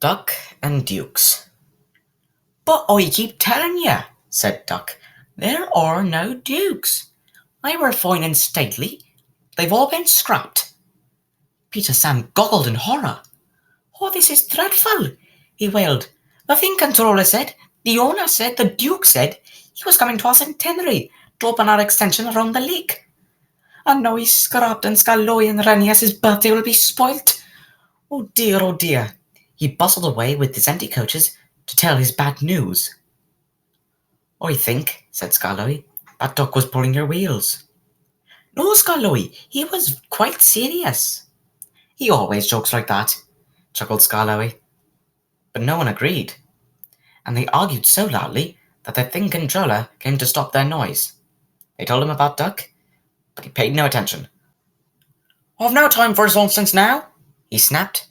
Duck and Dukes. "But I keep telling you," said Duck, "there are no dukes. They were fine and stately. They've all been scrapped." Peter Sam goggled in horror. "Oh, this is dreadful," he wailed. "The thing controller said, the owner said, the Duke said he was coming to our centenary to open our extension around the lake. And now he's scrapped and Scarloy and Ranias' birthday will be spoilt. Oh dear, oh dear." He bustled away with his empty coaches to tell his bad news. "I think," said Scarloy, "that Duck was pulling your wheels." "No, Scarloy, he was quite serious." "He always jokes like that," chuckled Scarloy. But no one agreed, and they argued so loudly that the thing controller came to stop their noise. They told him about Duck, but he paid no attention. "I've no time for his nonsense now," he snapped.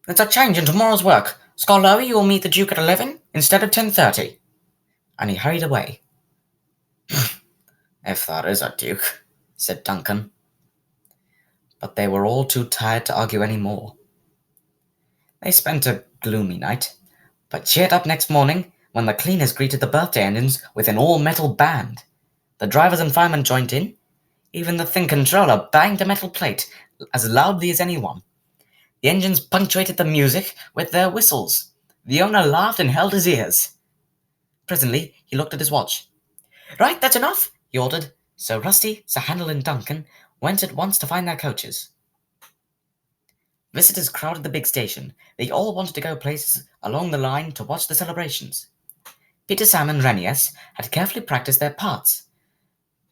"It's a change in tomorrow's work. Scarloy, you will meet the Duke at 11 instead of 10:30. And he hurried away. "If there is a Duke," said Duncan. But they were all too tired to argue any more. They spent a gloomy night, but cheered up next morning when the cleaners greeted the birthday engines with an all-metal band. The drivers and firemen joined in. Even the thing controller banged a metal plate as loudly as anyone. The engines punctuated the music with their whistles. The owner laughed and held his ears. Presently, he looked at his watch. "Right, that's enough," he ordered. So Rusty, Sir Handel, and Duncan went at once to find their coaches. Visitors crowded the big station. They all wanted to go places along the line to watch the celebrations. Peter, Sam, and Renius had carefully practiced their parts.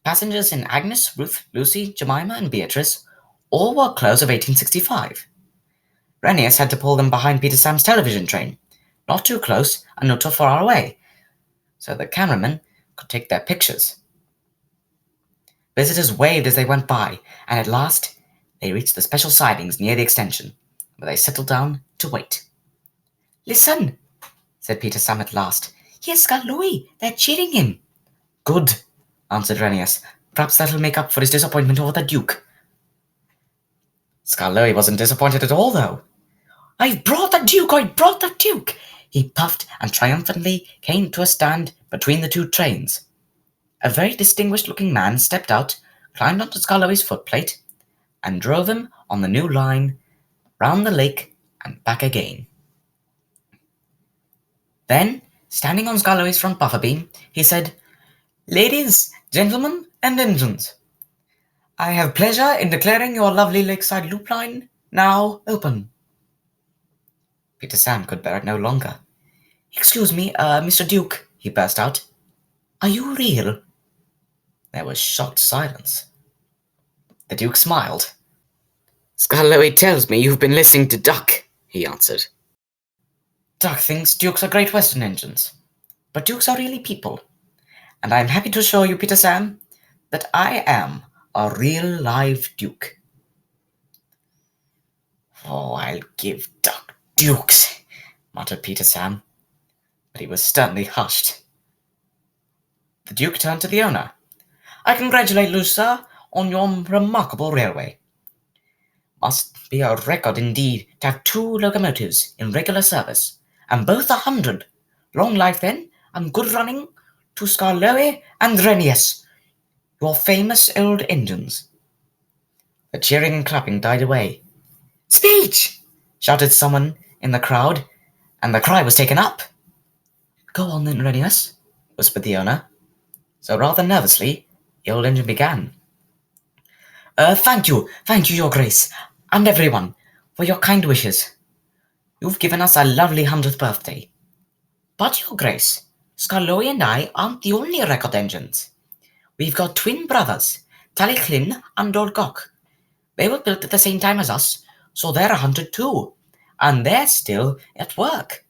Passengers in Agnes, Ruth, Lucy, Jemima, and Beatrice all wore clothes of 1865. Renius had to pull them behind Peter Sam's television train, not too close and not too far away, so the cameramen could take their pictures. Visitors waved as they went by, and at last they reached the special sidings near the extension, where they settled down to wait. "Listen," said Peter Sam at last. "Here's Scarloy. They're cheering him." "Good," answered Renius. "Perhaps that'll make up for his disappointment over the Duke." Scarloy wasn't disappointed at all, though. "I've brought the Duke! I brought the Duke!" He puffed and triumphantly came to a stand between the two trains. A very distinguished-looking man stepped out, climbed onto Scarloy's footplate, and drove him on the new line round the lake and back again. Then, standing on Scarloy's front buffer beam, he said, "Ladies, gentlemen, and engines, I have pleasure in declaring your lovely lakeside loop line now open." Peter Sam could bear it no longer. "Excuse me, Mr. Duke," he burst out. "Are you real?" There was shocked silence. The Duke smiled. "Scarloy tells me you've been listening to Duck," he answered. "Duck thinks Dukes are Great Western engines, but Dukes are really people, and I'm happy to show you, Peter Sam, that I am a real live Duke." "Oh, I'll give Duck Dukes," muttered Peter Sam, but he was sternly hushed. The Duke turned to the owner. "I congratulate you, sir, on your remarkable railway. Must be a record indeed to have 2 locomotives in regular service, and both 100. Long life then, and good running to Scarloy and Renius, your famous old engines." The cheering and clapping died away. "Speech!" shouted someone in the crowd, and the cry was taken up. "Go on then, Renius," whispered the owner. So rather nervously, the old engine began. Thank you, your Grace, and everyone, for your kind wishes. You've given us a lovely 100th birthday. But, your Grace, Scarloy and I aren't the only record engines. We've got twin brothers, Tallyclin and Old Gok. They were built at the same time as us, so they're 100 too, and they're still at work.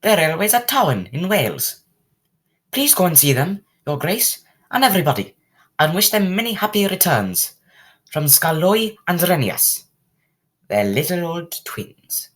Their railway's at Towen in Wales. Please go and see them, your Grace, and everybody, and wish them many happy returns. From Scarloy and Renius, their little old twins."